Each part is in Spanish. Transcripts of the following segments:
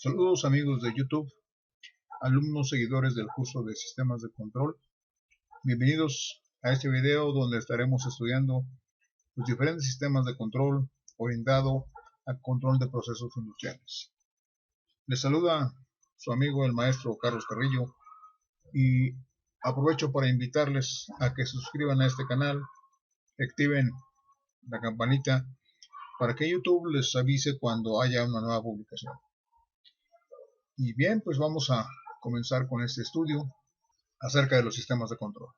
Saludos amigos de YouTube, alumnos seguidores del curso de sistemas de control. Bienvenidos a este video donde estaremos estudiando los diferentes sistemas de control orientado a control de procesos industriales. Les saluda su amigo el maestro Carlos Carrillo y aprovecho para invitarles a que se suscriban a este canal, activen la campanita para que YouTube les avise cuando haya una nueva publicación. Y bien, pues vamos a comenzar con este estudio acerca de los sistemas de control.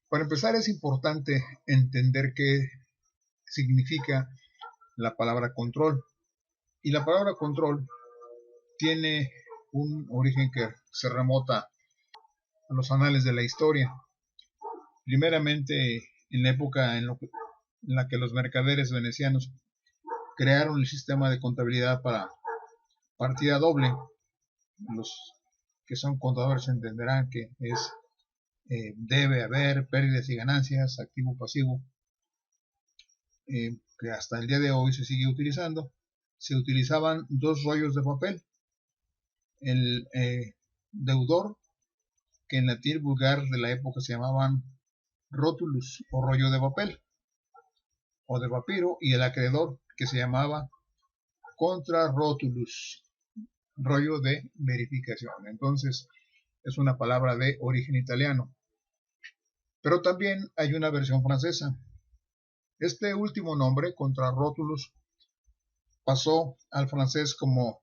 Para empezar es importante entender qué significa la palabra control. Y la palabra control tiene un origen que se remota a los anales de la historia. Primeramente en la época en la que los mercaderes venecianos crearon el sistema de contabilidad para partida doble. Los que son contadores entenderán que es debe haber pérdidas y ganancias, activo pasivo, que hasta el día de hoy se sigue utilizando. Se utilizaban dos rollos de papel, el deudor, que en latín vulgar de la época se llamaban rotulus o rollo de papel o de papiro, y el acreedor, que se llamaba contrarotulus, rollo de verificación. Entonces es una palabra de origen italiano, pero también hay una versión francesa. Este último nombre, contrarotulus, pasó al francés como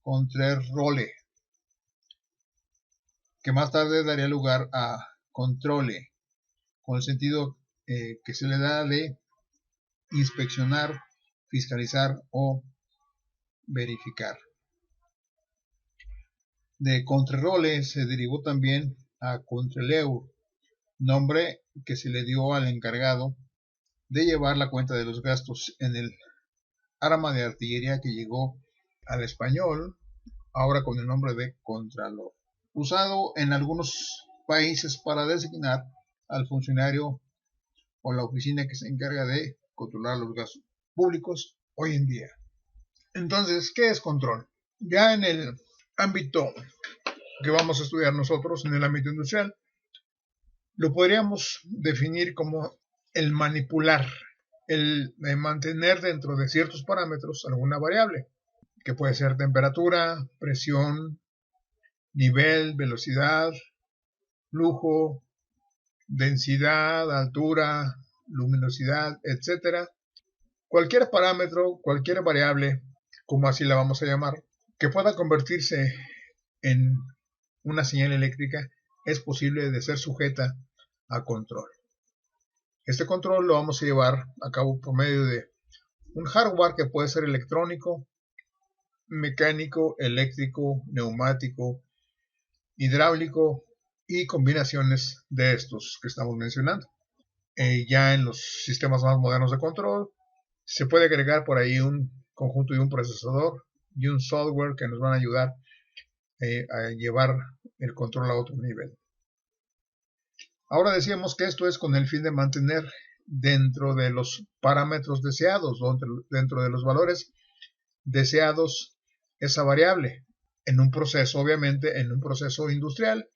contrerole, que más tarde daría lugar a controle, con el sentido que se le da de inspeccionar, fiscalizar o verificar. De contrerole se derivó también a contreleur, nombre que se le dio al encargado de llevar la cuenta de los gastos en el arma de artillería que llegó al español ahora con el nombre de contralor, usado en algunos países para designar al funcionario o la oficina que se encarga de controlar los gastos públicos hoy en día. Entonces, ¿qué es control? Ya en el ámbito que vamos a estudiar nosotros, en el ámbito industrial, lo podríamos definir como el manipular, el mantener dentro de ciertos parámetros alguna variable, que puede ser temperatura, presión, nivel, velocidad, flujo, densidad, altura, luminosidad, etc. Cualquier parámetro, cualquier variable, como así la vamos a llamar, que pueda convertirse en una señal eléctrica, es posible de ser sujeta a control. Este control lo vamos a llevar a cabo por medio de un hardware que puede ser electrónico, mecánico, eléctrico, neumático, hidráulico y combinaciones de estos que estamos mencionando. Ya en los sistemas más modernos de control se puede agregar por ahí un conjunto de un procesador y un software que nos van a ayudar a llevar el control a otro nivel. Ahora decíamos que esto es con el fin de mantener dentro de los parámetros deseados, dentro de los valores deseados, esa variable en un proceso, obviamente en un proceso industrial,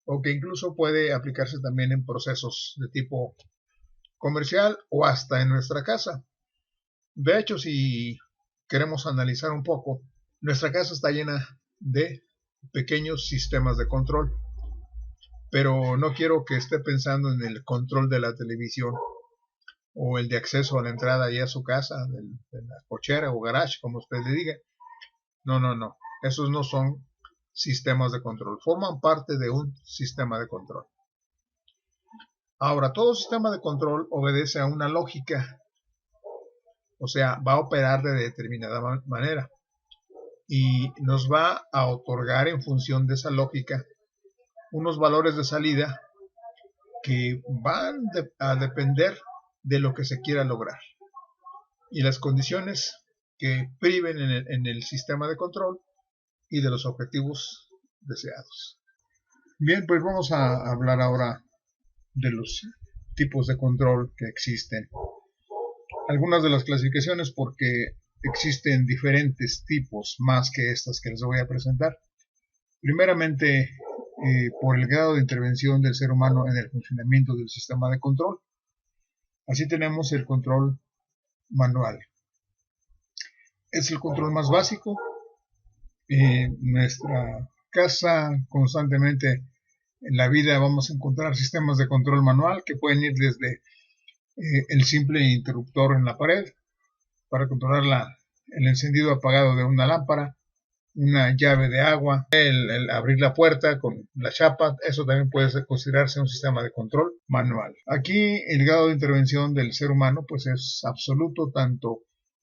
o que incluso puede aplicarse también en procesos de tipo comercial o hasta en nuestra casa. De hecho, si queremos analizar un poco, nuestra casa está llena de pequeños sistemas de control, pero no quiero que esté pensando en el control de la televisión o el de acceso a la entrada y a su casa, de la cochera o garage, como usted le diga. No. Esos no son sistemas de control. Forman parte de un sistema de control. Ahora, todo sistema de control obedece a una lógica. O sea, va a operar de determinada manera. Y nos va a otorgar en función de esa lógica unos valores de salida que van a depender de lo que se quiera lograr y las condiciones que priven en el sistema de control y de los objetivos deseados. Bien, pues vamos a hablar ahora de los tipos de control que existen. Algunas de las clasificaciones, porque existen diferentes tipos más que estas que les voy a presentar. Primeramente, por el grado de intervención del ser humano en el funcionamiento del sistema de control. Así tenemos el control manual. Es el control más básico. En nuestra casa constantemente en la vida vamos a encontrar sistemas de control manual que pueden ir desde el simple interruptor en la pared para controlar el encendido apagado de una lámpara, una llave de agua, el abrir la puerta con la chapa. Eso también puede considerarse un sistema de control manual. Aquí el grado de intervención del ser humano pues es absoluto, tanto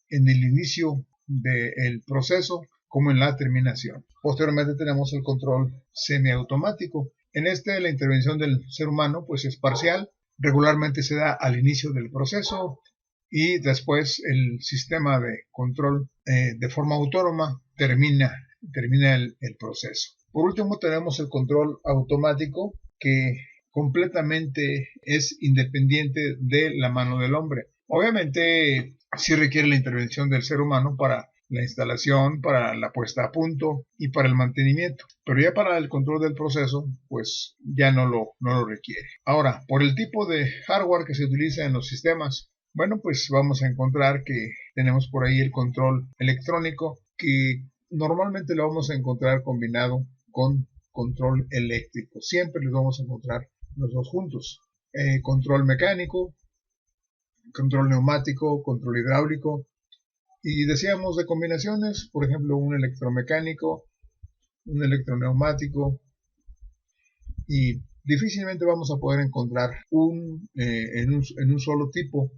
en el inicio del proceso como en la terminación. Posteriormente tenemos el control semiautomático. En la intervención del ser humano pues es parcial. Regularmente se da al inicio del proceso y después el sistema de control de forma autónoma termina el proceso. Por último tenemos el control automático, que completamente es independiente de la mano del hombre. Obviamente sí requiere la intervención del ser humano para la instalación, para la puesta a punto y para el mantenimiento, pero ya para el control del proceso pues ya no lo requiere. Ahora, por el tipo de hardware que se utiliza en los sistemas, bueno, pues vamos a encontrar que tenemos por ahí el control electrónico, que normalmente lo vamos a encontrar combinado con control eléctrico. Siempre los vamos a encontrar los dos juntos. Control mecánico, control neumático, control hidráulico. Y decíamos de combinaciones, por ejemplo, un electromecánico, un electroneumático, y difícilmente vamos a poder encontrar en un solo tipo,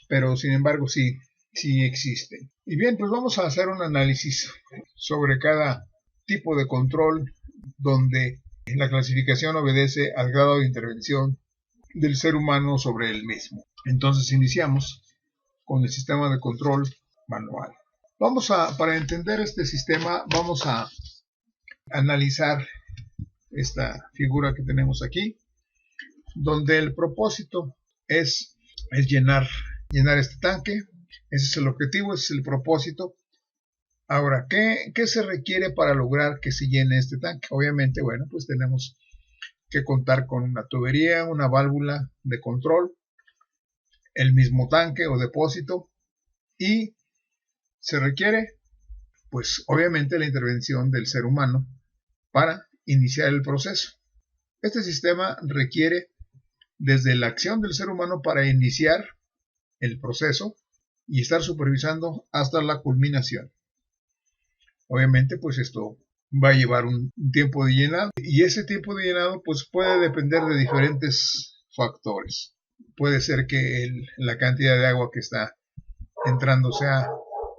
pero sin embargo sí existen. Y bien, pues vamos a hacer un análisis sobre cada tipo de control, donde la clasificación obedece al grado de intervención del ser humano sobre el mismo. Entonces iniciamos con el sistema de control manual. Para entender este sistema, vamos a analizar esta figura que tenemos aquí, donde el propósito es llenar este tanque. Ese es el objetivo, ese es el propósito. Ahora, ¿qué se requiere para lograr que se llene este tanque? Obviamente, bueno, pues tenemos que contar con una tubería, una válvula de control, el mismo tanque o depósito, y se requiere, pues obviamente, la intervención del ser humano para iniciar el proceso. Este sistema requiere desde la acción del ser humano para iniciar el proceso y estar supervisando hasta la culminación. Obviamente, pues esto va a llevar un tiempo de llenado, y ese tiempo de llenado pues puede depender de diferentes factores. Puede ser que la cantidad de agua que está entrando sea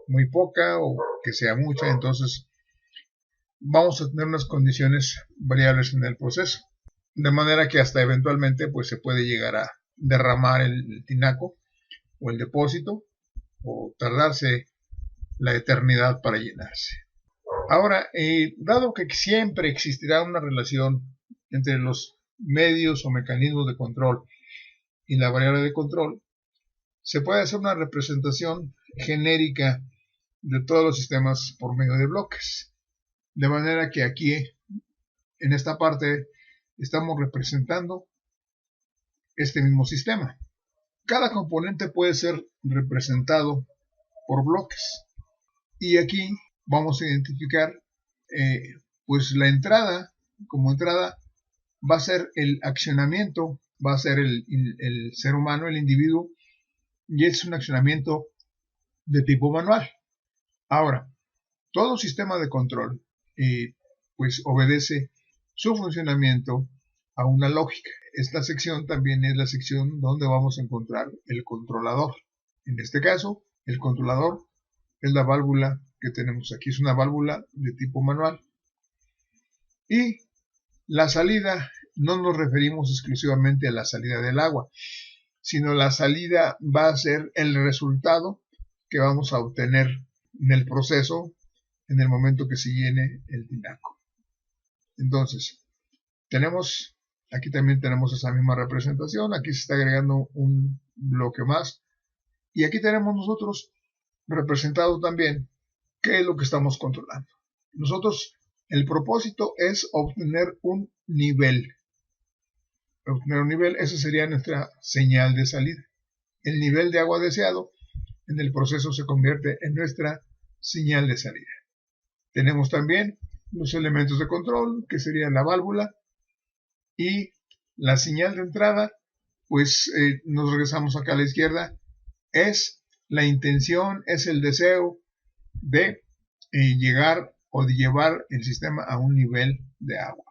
muy poca o que sea mucha, entonces vamos a tener unas condiciones variables en el proceso, de manera que hasta eventualmente pues se puede llegar a derramar el tinaco o el depósito, o tardarse la eternidad para llenarse. Ahora, dado que siempre existirá una relación entre los medios o mecanismos de control y la variable de control, se puede hacer una representación genérica de todos los sistemas por medio de bloques. De manera que aquí, en esta parte, estamos representando este mismo sistema. Cada componente puede ser representado por bloques. Y aquí vamos a identificar pues la entrada. Como entrada va a ser el accionamiento, va a ser el ser humano, el individuo, y es un accionamiento de tipo manual. Ahora, todo sistema de control pues obedece su funcionamiento a una lógica. Esta sección también es la sección donde vamos a encontrar el controlador. En este caso, el controlador es la válvula que tenemos aquí, es una válvula de tipo manual. Y la salida, no nos referimos exclusivamente a la salida del agua, sino la salida va a ser el resultado que vamos a obtener en el proceso en el momento que se llene el tinaco. Entonces, aquí también tenemos esa misma representación. Aquí se está agregando un bloque más, y aquí tenemos nosotros representado también qué es lo que estamos controlando. Nosotros, el propósito es obtener un nivel. Obtener un nivel, esa sería nuestra señal de salida. El nivel de agua deseado en el proceso se convierte en nuestra señal de salida. Tenemos también los elementos de control, que sería la válvula, y la señal de entrada, pues nos regresamos acá a la izquierda, es la intención, es el deseo de llegar o de llevar el sistema a un nivel de agua.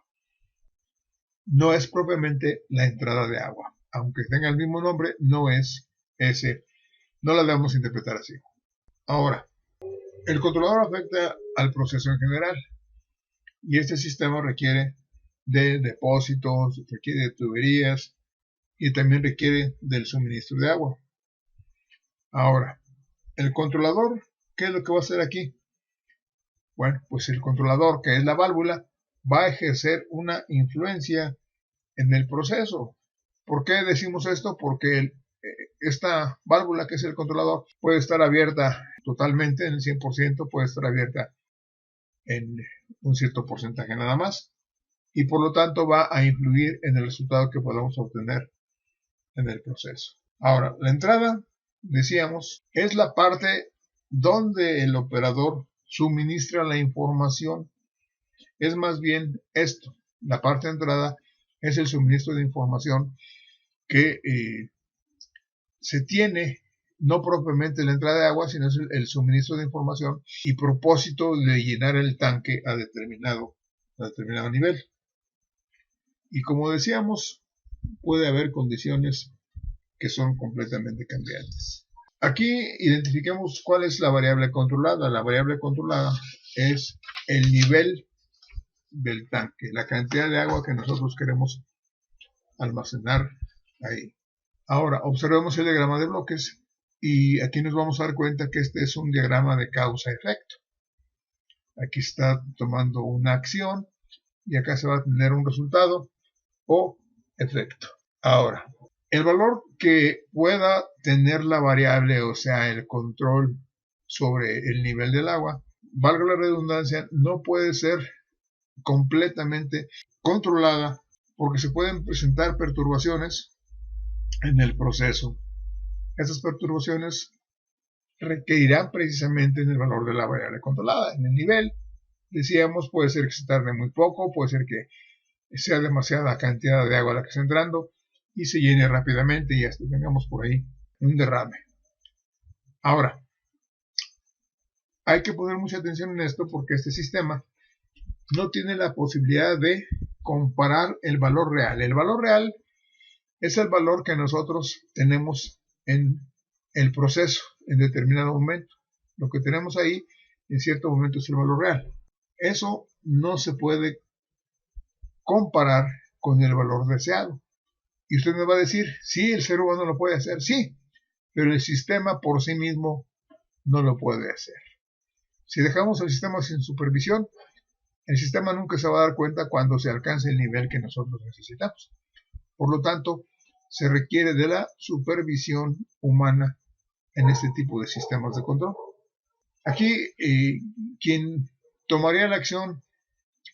No es propiamente la entrada de agua, aunque tenga el mismo nombre, no es ese, no la debemos interpretar así. Ahora, el controlador afecta al proceso en general y este sistema requiere de depósitos, requiere de tuberías y también requiere del suministro de agua. Ahora, el controlador, ¿qué es lo que va a hacer aquí? Bueno, pues el controlador, que es la válvula, va a ejercer una influencia en el proceso. ¿Por qué decimos esto? Porque esta válvula, que es el controlador, puede estar abierta totalmente, en el 100%, puede estar abierta en un cierto porcentaje nada más, y por lo tanto va a influir en el resultado que podamos obtener en el proceso. Ahora, la entrada, decíamos, es la parte donde el operador suministra la información. Es más bien esto, la parte de entrada es el suministro de información que se tiene, no propiamente la entrada de agua, sino es el suministro de información y propósito de llenar el tanque a determinado nivel. Y como decíamos, puede haber condiciones que son completamente cambiantes. Aquí identifiquemos cuál es la variable controlada. La variable controlada es el nivel del tanque, la cantidad de agua que nosotros queremos almacenar ahí. Ahora, observemos el diagrama de bloques y aquí nos vamos a dar cuenta que este es un diagrama de causa-efecto. Aquí está tomando una acción y acá se va a tener un resultado o efecto. Ahora, el valor que pueda tener la variable, o sea, el control sobre el nivel del agua, valga la redundancia, no puede ser completamente controlada porque se pueden presentar perturbaciones en el proceso. Estas perturbaciones requerirán precisamente en el valor de la variable controlada. En el nivel, decíamos, puede ser que se tarde muy poco, puede ser que sea demasiada cantidad de agua la que está entrando y se llene rápidamente y hasta tengamos por ahí un derrame. Ahora, hay que poner mucha atención en esto porque este sistema no tiene la posibilidad de comparar el valor real. El valor real es el valor que nosotros tenemos en el proceso en determinado momento. Lo que tenemos ahí en cierto momento es el valor real. Eso no se puede comparar con el valor deseado. Y usted me va a decir, sí, el ser humano lo puede hacer, sí, pero el sistema por sí mismo no lo puede hacer. Si dejamos el sistema sin supervisión, el sistema nunca se va a dar cuenta cuando se alcance el nivel que nosotros necesitamos. Por lo tanto, se requiere de la supervisión humana en este tipo de sistemas de control. Aquí, quien tomaría la acción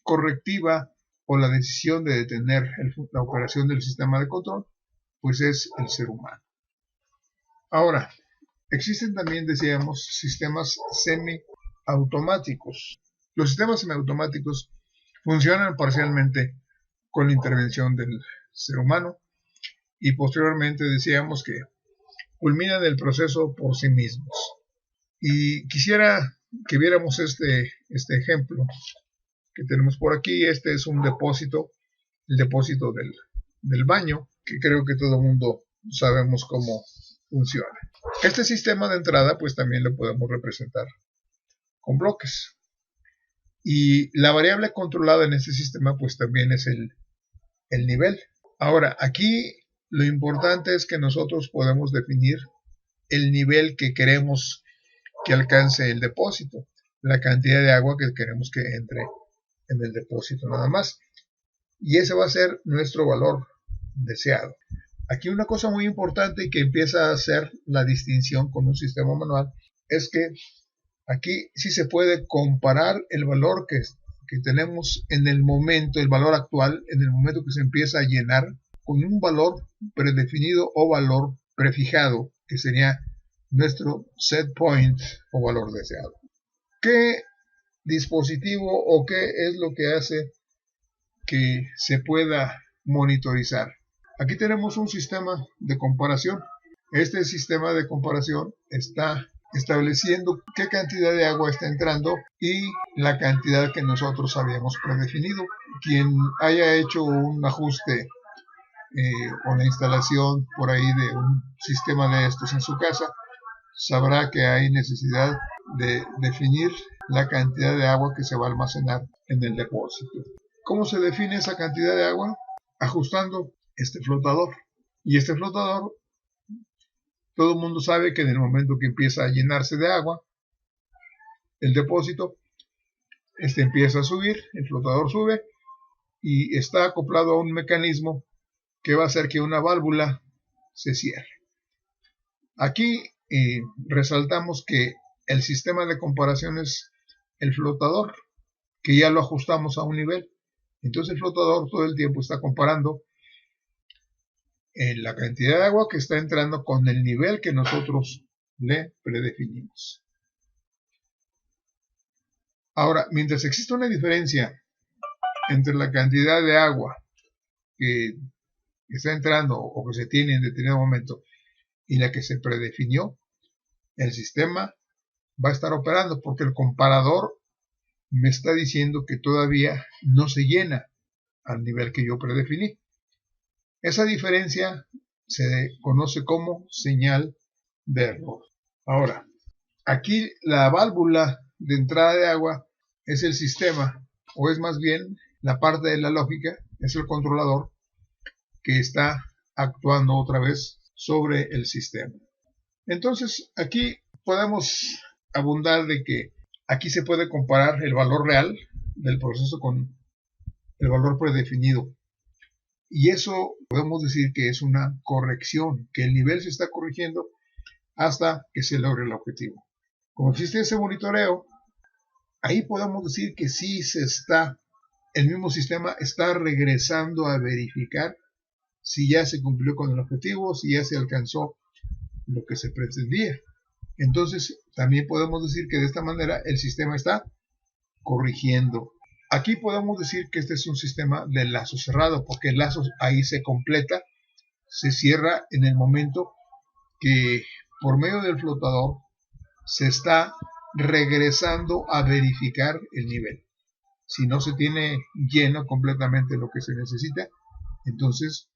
correctiva o la decisión de detener la operación del sistema de control, pues es el ser humano. Ahora, existen también, decíamos, sistemas semiautomáticos. Los sistemas semiautomáticos funcionan parcialmente con la intervención del ser humano y posteriormente decíamos que culminan el proceso por sí mismos. Y quisiera que viéramos este ejemplo que tenemos por aquí. Este es un depósito, el depósito del baño, que creo que todo el mundo sabemos cómo funciona. Este sistema de entrada pues también lo podemos representar con bloques. Y la variable controlada en este sistema pues también es el nivel. Ahora, aquí lo importante es que nosotros podemos definir el nivel que queremos que alcance el depósito, la cantidad de agua que queremos que entre en el depósito nada más. Y ese va a ser nuestro valor deseado. Aquí una cosa muy importante que empieza a hacer la distinción con un sistema manual es que aquí sí se puede comparar el valor que tenemos en el momento, el valor actual, en el momento que se empieza a llenar, con un valor predefinido o valor prefijado, que sería nuestro set point o valor deseado. ¿Qué dispositivo o qué es lo que hace que se pueda monitorizar? Aquí tenemos un sistema de comparación. Este sistema de comparación está estableciendo qué cantidad de agua está entrando y la cantidad que nosotros habíamos predefinido. Quien haya hecho un ajuste o la instalación por ahí de un sistema de estos en su casa, sabrá que hay necesidad de definir la cantidad de agua que se va a almacenar en el depósito. ¿Cómo se define esa cantidad de agua? Ajustando este flotador. Y este flotador, todo el mundo sabe que en el momento que empieza a llenarse de agua, el depósito empieza a subir, el flotador sube y está acoplado a un mecanismo que va a hacer que una válvula se cierre. Aquí resaltamos que el sistema de comparación es el flotador, que ya lo ajustamos a un nivel. Entonces el flotador todo el tiempo está comparando la cantidad de agua que está entrando con el nivel que nosotros le predefinimos. Ahora, mientras existe una diferencia entre la cantidad de agua que está entrando o que se tiene en determinado momento y la que se predefinió, el sistema va a estar operando porque el comparador me está diciendo que todavía no se llena al nivel que yo predefiní. Esa diferencia se conoce como señal de error. Ahora, aquí la válvula de entrada de agua es el sistema, o es más bien la parte de la lógica, es el controlador que está actuando otra vez sobre el sistema. Entonces, aquí podemos abundar de que aquí se puede comparar el valor real del proceso con el valor predefinido. Y eso podemos decir que es una corrección, que el nivel se está corrigiendo hasta que se logre el objetivo. Como existe ese monitoreo, ahí podemos decir que sí el mismo sistema está regresando a verificar si ya se cumplió con el objetivo, si ya se alcanzó lo que se pretendía. Entonces, también podemos decir que de esta manera el sistema está corrigiendo. Aquí podemos decir que este es un sistema de lazo cerrado, porque el lazo ahí se completa, se cierra en el momento que por medio del flotador se está regresando a verificar el nivel. Si no se tiene lleno completamente lo que se necesita, entonces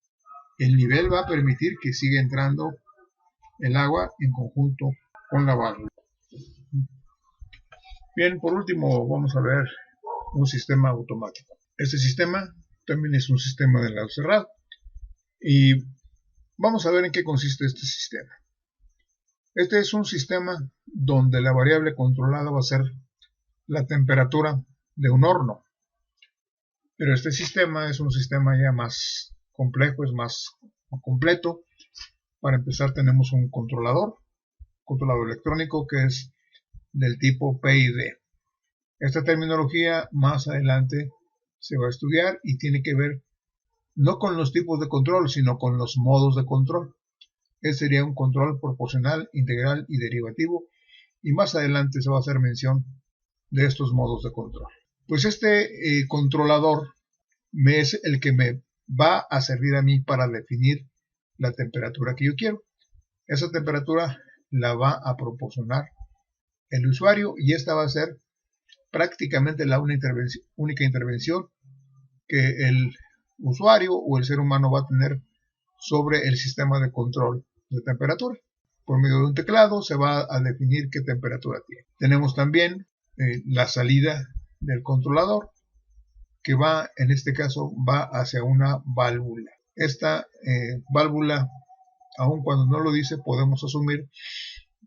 el nivel va a permitir que siga entrando el agua en conjunto con la válvula. Bien, por último vamos a ver un sistema automático. Este sistema también es un sistema de lazo cerrado y vamos a ver en qué consiste este sistema. Este es un sistema donde la variable controlada va a ser la temperatura de un horno, pero este sistema es un sistema ya más complejo, es más completo. Para empezar tenemos un controlador electrónico que es del tipo PID. Esta terminología más adelante se va a estudiar y tiene que ver no con los tipos de control, sino con los modos de control. Este sería un control proporcional, integral y derivativo, y más adelante se va a hacer mención de estos modos de control. Pues este controlador es el que me va a servir a mí para definir la temperatura que yo quiero. Esa temperatura la va a proporcionar el usuario y esta va a ser prácticamente la única intervención que el usuario o el ser humano va a tener sobre el sistema de control de temperatura. Por medio de un teclado se va a definir qué temperatura tiene. Tenemos también la salida del controlador, que va, en este caso, va hacia una válvula. Esta válvula, aun cuando no lo dice, podemos asumir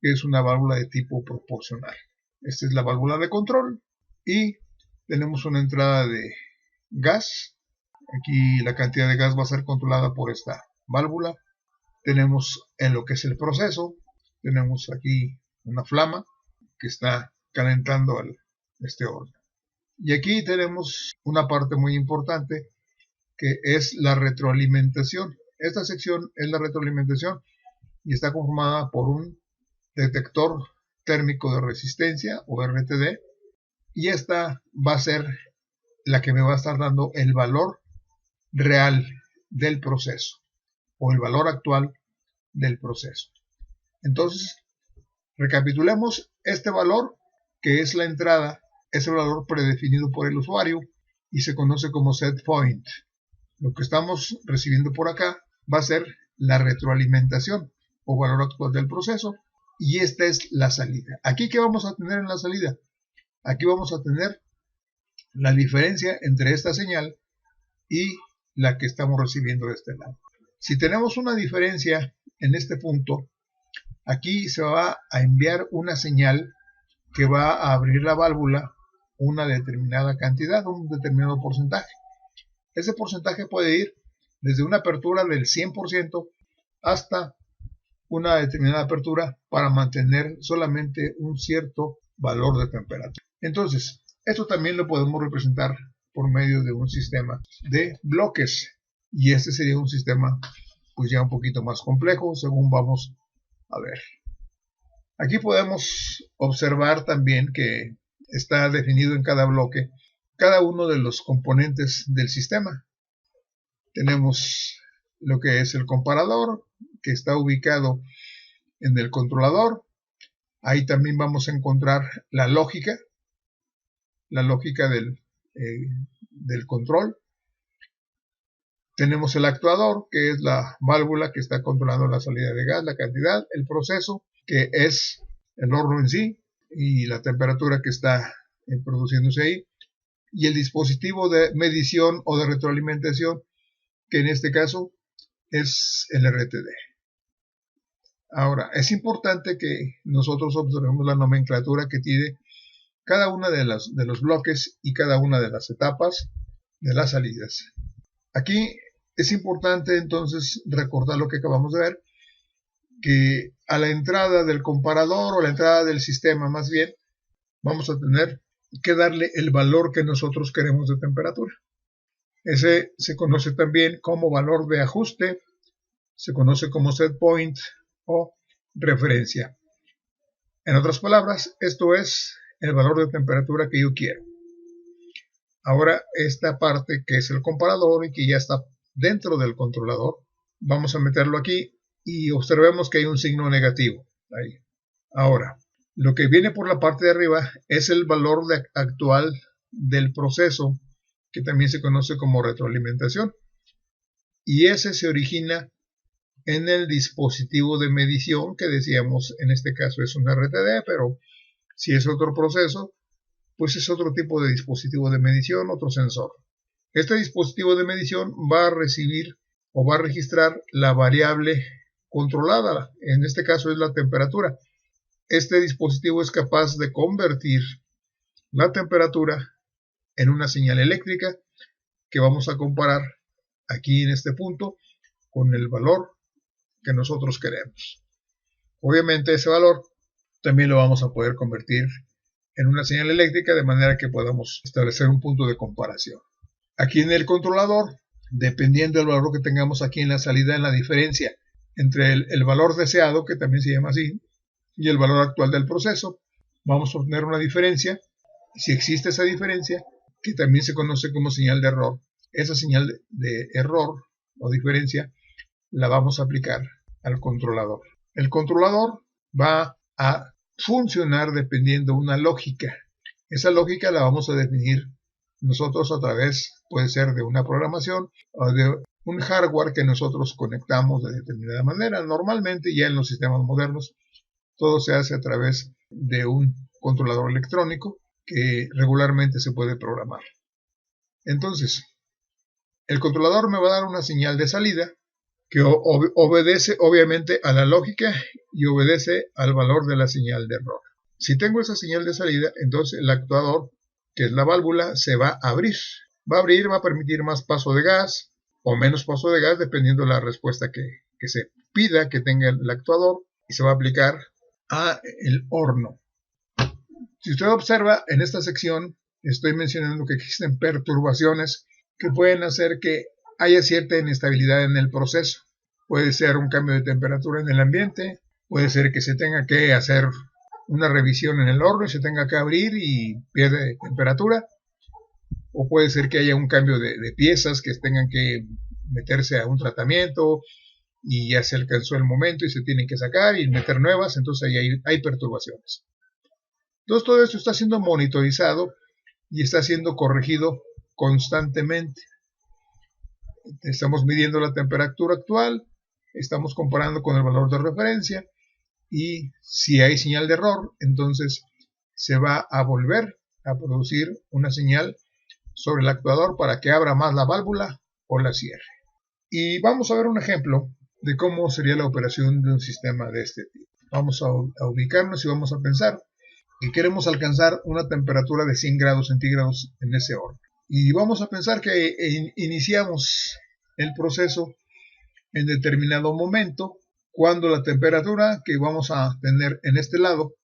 que es una válvula de tipo proporcional. Esta es la válvula de control y tenemos una entrada de gas. Aquí la cantidad de gas va a ser controlada por esta válvula. Tenemos en lo que es el proceso, tenemos aquí una flama que está calentando este horno. Y aquí tenemos una parte muy importante que es la retroalimentación. Esta sección es la retroalimentación y está conformada por un detector térmico de resistencia o RTD, y esta va a ser la que me va a estar dando el valor real del proceso o el valor actual del proceso. Entonces, recapitulemos este valor, que es la entrada, es el valor predefinido por el usuario y se conoce como set point. Lo que estamos recibiendo por acá va a ser la retroalimentación o valor actual del proceso, y esta es la salida. Aquí, ¿qué vamos a tener en la salida? Aquí vamos a tener la diferencia entre esta señal y la que estamos recibiendo de este lado. Si tenemos una diferencia en este punto, aquí se va a enviar una señal que va a abrir la válvula una determinada cantidad, un determinado porcentaje. Ese porcentaje puede ir desde una apertura del 100% hasta una determinada apertura para mantener solamente un cierto valor de temperatura. Entonces, esto también lo podemos representar por medio de un sistema de bloques, y este sería un sistema pues ya un poquito más complejo según vamos a ver. Aquí podemos observar también que está definido en cada bloque cada uno de los componentes del sistema. Tenemos lo que es el comparador, que está ubicado en el controlador. Ahí también vamos a encontrar la lógica del control. Tenemos el actuador, que es la válvula que está controlando la salida de gas, la cantidad, el proceso, que es el horno en sí, y la temperatura que está produciéndose ahí, y el dispositivo de medición o de retroalimentación, que en este caso es el RTD. Ahora, es importante que nosotros observemos la nomenclatura que tiene cada una de los bloques y cada una de las etapas de las salidas. Aquí es importante entonces recordar lo que acabamos de ver, que a la entrada del comparador o la entrada del sistema más bien, vamos a tener que darle el valor que nosotros queremos de temperatura. Ese se conoce también como valor de ajuste, se conoce como set point o referencia. En otras palabras, esto es el valor de temperatura que yo quiero. Ahora, esta parte que es el comparador y que ya está dentro del controlador, vamos a meterlo aquí y observemos que hay un signo negativo ahí. Ahora, lo que viene por la parte de arriba es el valor actual del proceso, que también se conoce como retroalimentación, y ese se origina en el dispositivo de medición, que decíamos en este caso es un RTD, pero si es otro proceso, pues es otro tipo de dispositivo de medición, otro sensor. Este dispositivo de medición va a recibir o va a registrar la variable controlada, en este caso es la temperatura. Este dispositivo es capaz de convertir la temperatura en una señal eléctrica que vamos a comparar aquí en este punto con el valor que nosotros queremos. Obviamente ese valor también lo vamos a poder convertir en una señal eléctrica de manera que podamos establecer un punto de comparación. Aquí en el controlador, dependiendo del valor que tengamos aquí en la salida, en la diferencia entre el valor deseado, que también se llama así, y el valor actual del proceso, vamos a obtener una diferencia. Si existe esa diferencia, que también se conoce como señal de error, esa señal de error o diferencia la vamos a aplicar al controlador. El controlador va a funcionar dependiendo de una lógica. Esa lógica la vamos a definir nosotros a través, puede ser de una programación o de un hardware que nosotros conectamos de determinada manera. Normalmente ya en los sistemas modernos todo se hace a través de un controlador electrónico que regularmente se puede programar. Entonces, el controlador me va a dar una señal de salida que obedece obviamente a la lógica y obedece al valor de la señal de error. Si tengo esa señal de salida, entonces el actuador, que es la válvula, se va a abrir. Va a abrir, va a permitir más paso de gas o menos paso de gas dependiendo de la respuesta que se pida que tenga el actuador, y se va a aplicar a el horno. Si usted observa, en esta sección estoy mencionando que existen perturbaciones que pueden hacer que haya cierta inestabilidad en el proceso. Puede ser un cambio de temperatura en el ambiente, puede ser que se tenga que hacer una revisión en el horno y se tenga que abrir y pierde temperatura, o puede ser que haya un cambio de piezas que tengan que meterse a un tratamiento y ya se alcanzó el momento y se tienen que sacar y meter nuevas, entonces ahí hay perturbaciones. Entonces todo esto está siendo monitorizado y está siendo corregido constantemente. Estamos midiendo la temperatura actual, estamos comparando con el valor de referencia y si hay señal de error, entonces se va a volver a producir una señal sobre el actuador para que abra más la válvula o la cierre. Y vamos a ver un ejemplo de cómo sería la operación de un sistema de este tipo. Vamos a ubicarnos y vamos a pensar que queremos alcanzar una temperatura de 100 grados centígrados en ese horno. Y vamos a pensar que iniciamos el proceso en determinado momento, cuando la temperatura que vamos a tener en este lado,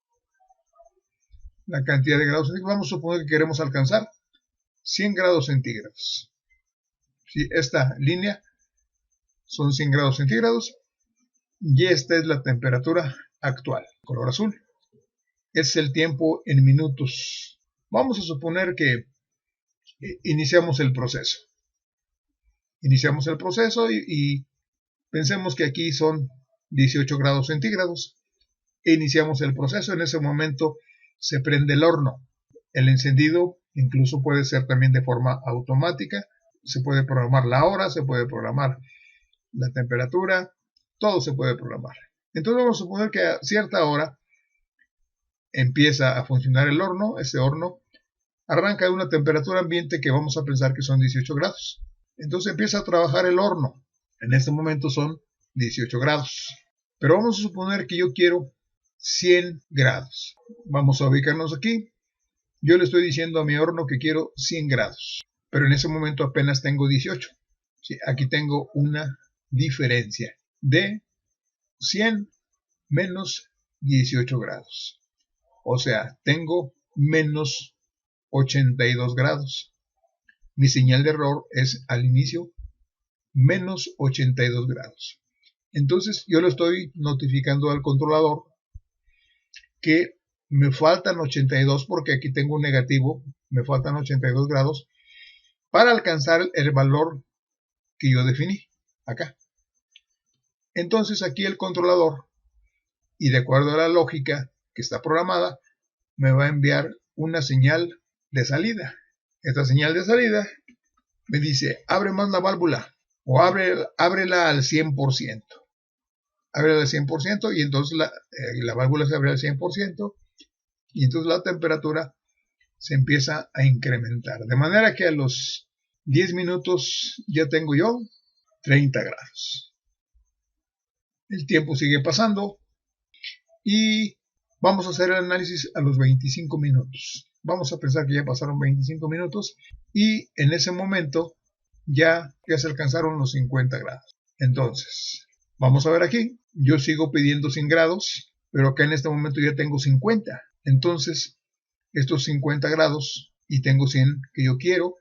la cantidad de grados centígrados, vamos a suponer que queremos alcanzar 100 grados centígrados. Si esta línea son 100 grados centígrados y esta es la temperatura actual, color azul. Es el tiempo en minutos. Vamos a suponer que iniciamos el proceso. Iniciamos el proceso y pensemos que aquí son 18 grados centígrados. Iniciamos el proceso. En ese momento se prende el horno. El encendido incluso puede ser también de forma automática. Se puede programar la hora, se puede programar la temperatura, todo se puede programar. Entonces vamos a suponer que a cierta hora empieza a funcionar el horno. Ese horno arranca de una temperatura ambiente que vamos a pensar que son 18 grados. Entonces empieza a trabajar el horno. En este momento son 18 grados. Pero vamos a suponer que yo quiero 100 grados. Vamos a ubicarnos aquí. Yo le estoy diciendo a mi horno que quiero 100 grados. Pero en ese momento apenas tengo 18. ¿Sí? Aquí tengo una diferencia de 100 menos 18 grados. O sea, tengo menos 82 grados. Mi señal de error es al inicio menos 82 grados. Entonces yo le estoy notificando al controlador que me faltan 82 porque aquí tengo un negativo, me faltan 82 grados para alcanzar el valor que yo definí acá. Entonces aquí el controlador, y de acuerdo a la lógica que está programada, me va a enviar una señal de salida. Esta señal de salida me dice, abre más la válvula o ábrela al 100%. Ábrela al 100% y entonces la válvula se abre al 100% y entonces la temperatura se empieza a incrementar. De manera que a los 10 minutos ya tengo yo 30 grados. El tiempo sigue pasando y vamos a hacer el análisis a los 25 minutos. Vamos a pensar que ya pasaron 25 minutos y en ese momento ya se alcanzaron los 50 grados. Entonces, vamos a ver aquí. Yo sigo pidiendo 100 grados, pero acá en este momento ya tengo 50. Entonces, estos 50 grados y tengo 100 que yo quiero,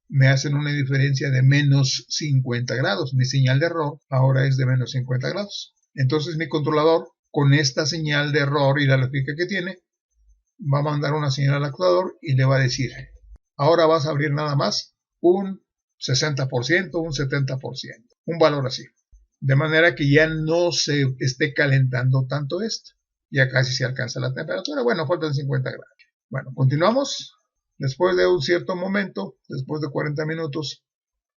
me hacen una diferencia de menos 50 grados. Mi señal de error ahora es de menos 50 grados. Entonces mi controlador, con esta señal de error y la lógica que tiene, va a mandar una señal al actuador y le va a decir, ahora vas a abrir nada más un 60%, un 70%, un valor así. De manera que ya no se esté calentando tanto esto. Ya casi se alcanza la temperatura. Bueno, faltan 50 grados. Bueno, continuamos. Después de un cierto momento, después de 40 minutos,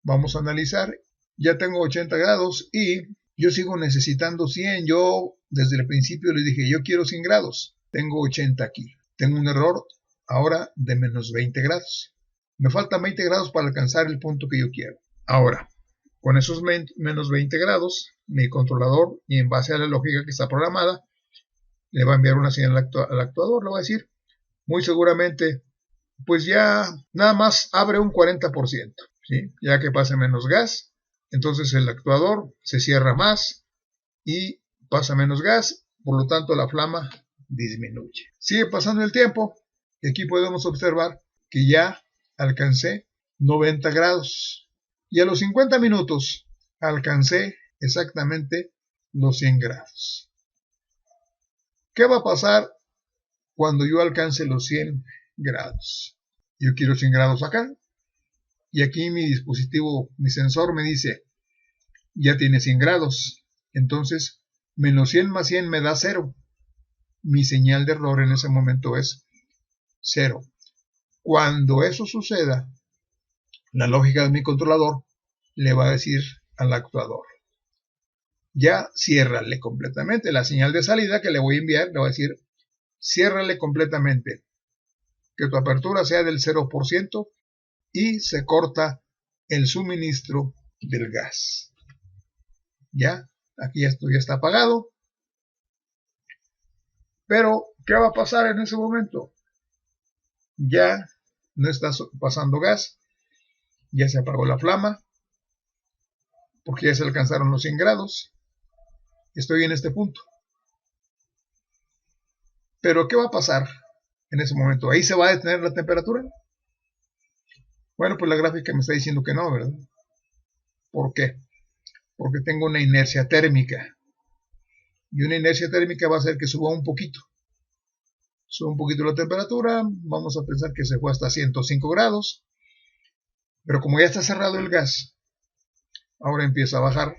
vamos a analizar. Ya tengo 80 grados y yo sigo necesitando 100. Yo desde el principio les dije, yo quiero 100 grados. Tengo 80 aquí. Tengo un error ahora de menos 20 grados. Me faltan 20 grados para alcanzar el punto que yo quiero. Ahora, con esos menos 20 grados, mi controlador, y en base a la lógica que está programada, le va a enviar una señal al actuador. Le va a decir, muy seguramente, pues ya nada más abre un 40%. ¿Sí? Ya que pase menos gas, entonces el actuador se cierra más y pasa menos gas, por lo tanto la flama disminuye. Sigue pasando el tiempo Y aquí podemos observar que ya alcancé 90 grados. Y a los 50 minutos alcancé exactamente los 100 grados. ¿Qué va a pasar cuando yo alcance los 100 grados? Yo quiero 100 grados acá. Y aquí mi dispositivo, mi sensor me dice, ya tiene 100 grados. Entonces, menos 100 más 100 me da 0. Mi señal de error en ese momento es 0. Cuando eso suceda, la lógica de mi controlador le va a decir al actuador, ya ciérrale completamente. La señal de salida que le voy a enviar le va a decir, ciérrale completamente, que tu apertura sea del 0% y se corta el suministro del gas. Ya, aquí esto ya está apagado. Pero, ¿qué va a pasar en ese momento? Ya no está pasando gas, ya se apagó la flama, porque ya se alcanzaron los 100 grados. Estoy en este punto. Pero, ¿qué va a pasar en ese momento? ¿Ahí se va a detener la temperatura? Bueno, pues la gráfica me está diciendo que no, ¿verdad? ¿Por qué? Porque tengo una inercia térmica. Y una inercia térmica va a hacer que suba un poquito. Sube un poquito la temperatura, vamos a pensar que se fue hasta 105 grados. Pero como ya está cerrado el gas, ahora empieza a bajar.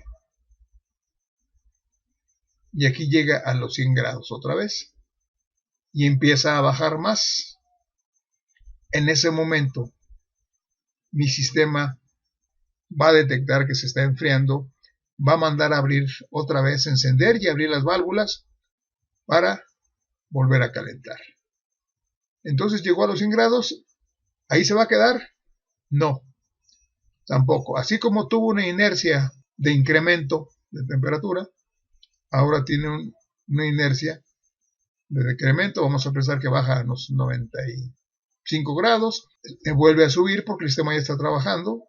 Y aquí llega a los 100 grados otra vez. Y empieza a bajar más. En ese momento, mi sistema va a detectar que se está enfriando, va a mandar a abrir otra vez, encender y abrir las válvulas para volver a calentar. Entonces llegó a los 100 grados, ¿ahí se va a quedar? No, tampoco. Así como tuvo una inercia de incremento de temperatura, ahora tiene una inercia de decremento. Vamos a pensar que baja a los 95 grados, vuelve a subir porque el sistema ya está trabajando,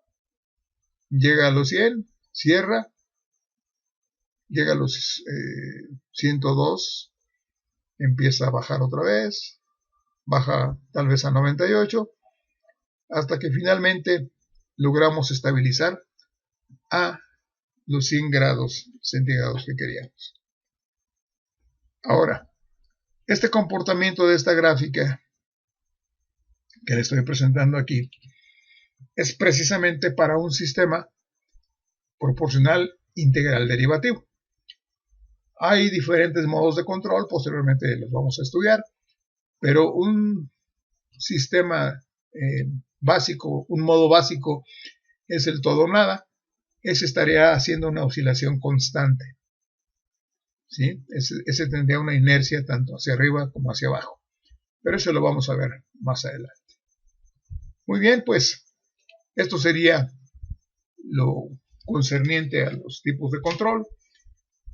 llega a los 100, cierra, llega a los 102, empieza a bajar otra vez, baja tal vez a 98, hasta que finalmente logramos estabilizar a los 100 grados centígrados que queríamos. Ahora, este comportamiento de esta gráfica que le estoy presentando aquí es precisamente para un sistema proporcional integral derivativo. Hay diferentes modos de control, posteriormente los vamos a estudiar, pero un sistema básico, un modo básico es el todo o nada. Ese estaría haciendo una oscilación constante. ¿Sí? Ese tendría una inercia tanto hacia arriba como hacia abajo. Pero eso lo vamos a ver más adelante. Muy bien, pues esto sería lo concerniente a los tipos de control.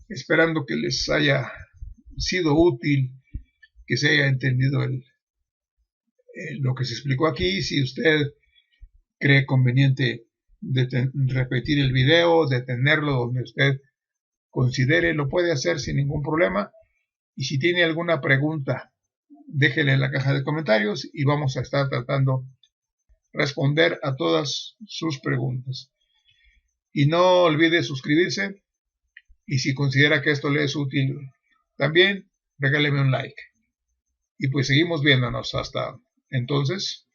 Esperando que les haya sido útil, que se haya entendido lo que se explicó aquí. Si usted cree conveniente repetir el video, detenerlo donde usted considere, lo puede hacer sin ningún problema. Y si tiene alguna pregunta, déjele en la caja de comentarios y vamos a estar tratando de responder a todas sus preguntas. Y no olvide suscribirse, y si considera que esto le es útil también, regáleme un like. Y pues seguimos viéndonos. Hasta entonces.